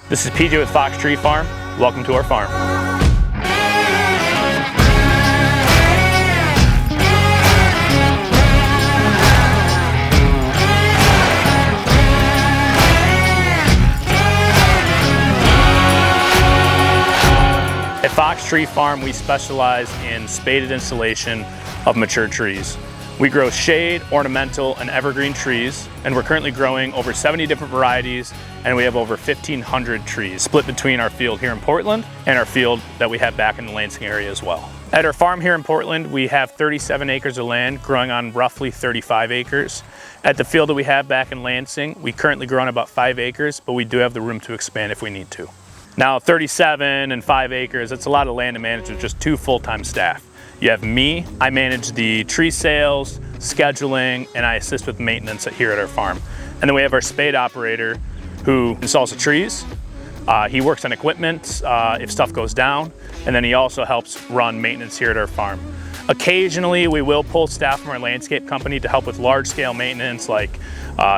This is PJ with Fox Tree Farm. Welcome to our farm. At Fox Tree Farm, we specialize in spaded installation of mature trees. We grow shade, ornamental, and evergreen trees, and we're currently growing over 70 different varieties, and we have over 1,500 trees split between our field here in Portland and our field that we have back in the Lansing area as well. At our farm here in Portland, we have 37 acres of land growing on roughly 35 acres. At the field that we have back in Lansing, we currently grow on about 5 acres, but we do have the room to expand if we need to. Now 37 and 5 acres, that's a lot of land to manage with just 2 full-time staff. You have me, I manage the tree sales, scheduling, and I assist with maintenance here at our farm. And then we have our spade operator who installs the trees. He works on equipment if stuff goes down, and then he also helps run maintenance here at our farm. Occasionally, we will pull staff from our landscape company to help with large-scale maintenance like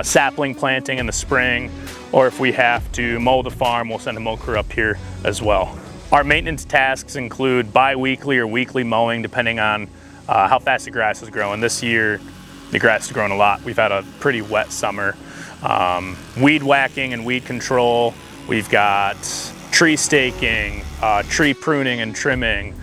sapling planting in the spring, or if we have to mow the farm, we'll send a mow crew up here as well. Our maintenance tasks include bi-weekly or weekly mowing depending on how fast the grass is growing. This year, the grass is growing a lot. We've had a pretty wet summer. Weed whacking and weed control. We've got tree staking, tree pruning and trimming.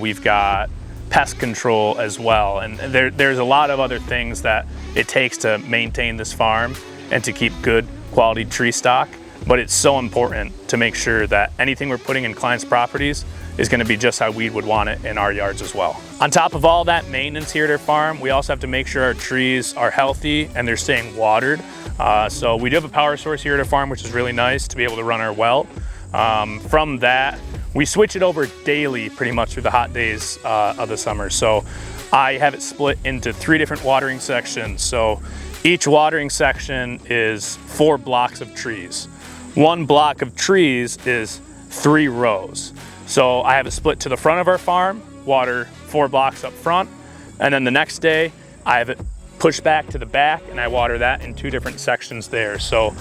We've got pest control as well. And there's a lot of other things that it takes to maintain this farm and to keep good quality tree stock. But it's so important to make sure that anything we're putting in clients' properties is going to be just how we would want it in our yards as well. On top of all that maintenance here at our farm, we also have to make sure our trees are healthy and they're staying watered. So we do have a power source here at our farm, which is really nice to be able to run our well. From that, we switch it over daily pretty much through the hot days of the summer. So I have it split into 3 different watering sections. So each watering section is 4 blocks of trees. 1 block of trees is 3 rows. So I have it split to the front of our farm, water 4 blocks up front, and then the next day I have it pushed back to the back and I water that in 2 different sections there. So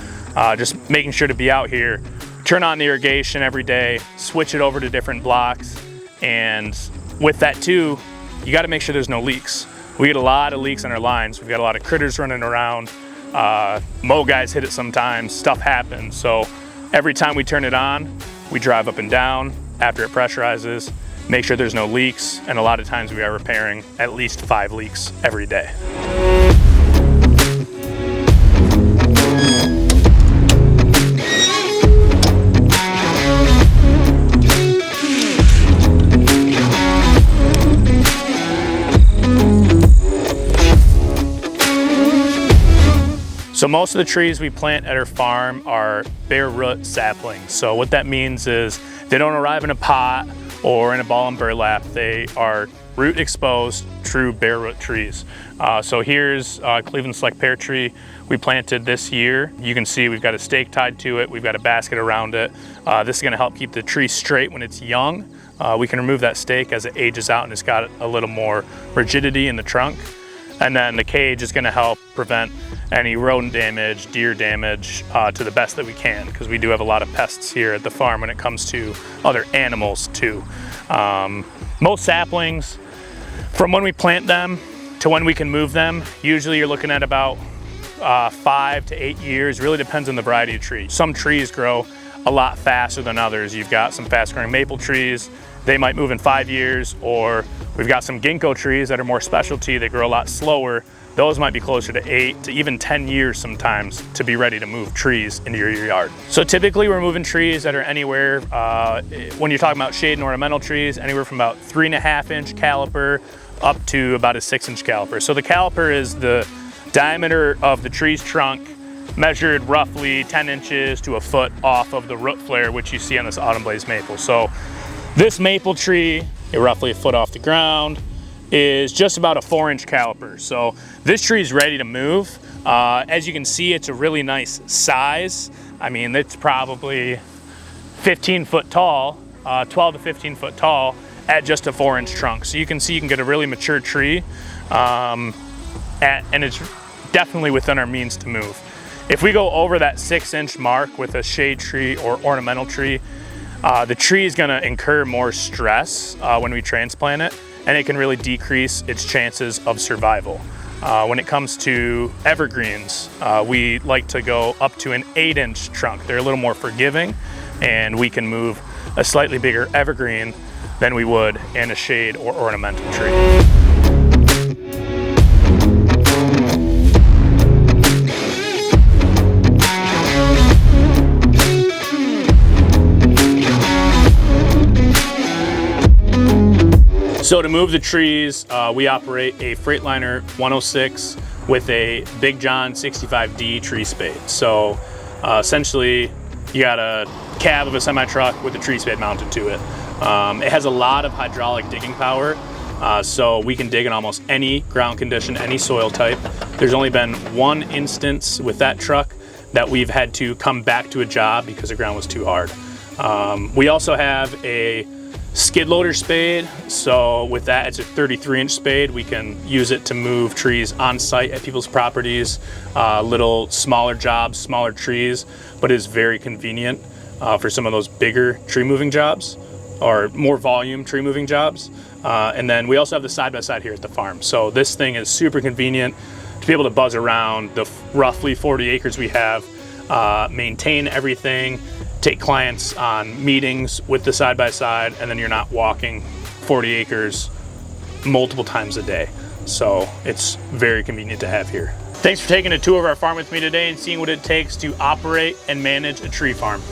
just making sure to be out here, turn on the irrigation every day, switch it over to different blocks, and with that too, you gotta make sure there's no leaks. We get a lot of leaks on our lines. We've got a lot of critters running around. Mow guys hit it sometimes, stuff happens. So every time we turn it on, we drive up and down after it pressurizes, make sure there's no leaks, and a lot of times we are repairing at least 5 leaks every day. So most of the trees we plant at our farm are bare root saplings. So what that means is they don't arrive in a pot or in a ball and burlap. They are root exposed, true bare root trees. So here's Cleveland Select pear tree we planted this year. You can see we've got a stake tied to it. We've got a basket around it. This is gonna help keep the tree straight when it's young. We can remove that stake as it ages out and it's got a little more rigidity in the trunk. And then the cage is gonna help prevent any rodent damage, deer damage to the best that we can, because we do have a lot of pests here at the farm when it comes to other animals too. Most saplings, from when we plant them to when we can move them, usually you're looking at about 5 to 8 years, really depends on the variety of tree. Some trees grow a lot faster than others. You've got some fast growing maple trees, they might move in 5 years, or we've got some ginkgo trees that are more specialty, they grow a lot slower. Those might be closer to 8 to even 10 years sometimes to be ready to move trees into your yard. So typically we're moving trees that are anywhere, when you're talking about shade and ornamental trees, anywhere from about 3.5-inch caliper up to about a 6-inch caliper. So the caliper is the diameter of the tree's trunk measured roughly 10 inches to a foot off of the root flare, which you see on this autumn blaze maple. So this maple tree, roughly a foot off the ground, is just about a 4-inch caliper. So this tree is ready to move. As you can see, it's a really nice size. I mean, it's probably 15 foot tall, 12 to 15 foot tall at just a 4-inch trunk. So you can see you can get a really mature tree and it's definitely within our means to move. If we go over that 6-inch mark with a shade tree or ornamental tree, the tree is gonna incur more stress when we transplant it, and it can really decrease its chances of survival. When it comes to evergreens, we like to go up to an 8-inch trunk. They're a little more forgiving, and we can move a slightly bigger evergreen than we would in a shade or ornamental tree. So to move the trees, we operate a Freightliner 106 with a Big John 65D tree spade. So essentially, you got a cab of a semi-truck with a tree spade mounted to it. It has a lot of hydraulic digging power, so we can dig in almost any ground condition, any soil type. There's only been one instance with that truck that we've had to come back to a job because the ground was too hard. We also have a skid loader spade, so with that it's a 33-inch spade. We can use it to move trees on site at people's properties, little smaller jobs, smaller trees, but is very convenient for some of those bigger tree moving jobs or more volume tree moving jobs. And then we also have the side-by-side here at the farm. So this thing is super convenient to be able to buzz around the roughly 40 acres we have, maintain everything, take clients on meetings with the side-by-side, and then you're not walking 40 acres multiple times a day. So it's very convenient to have here. Thanks for taking a tour of our farm with me today and seeing what it takes to operate and manage a tree farm.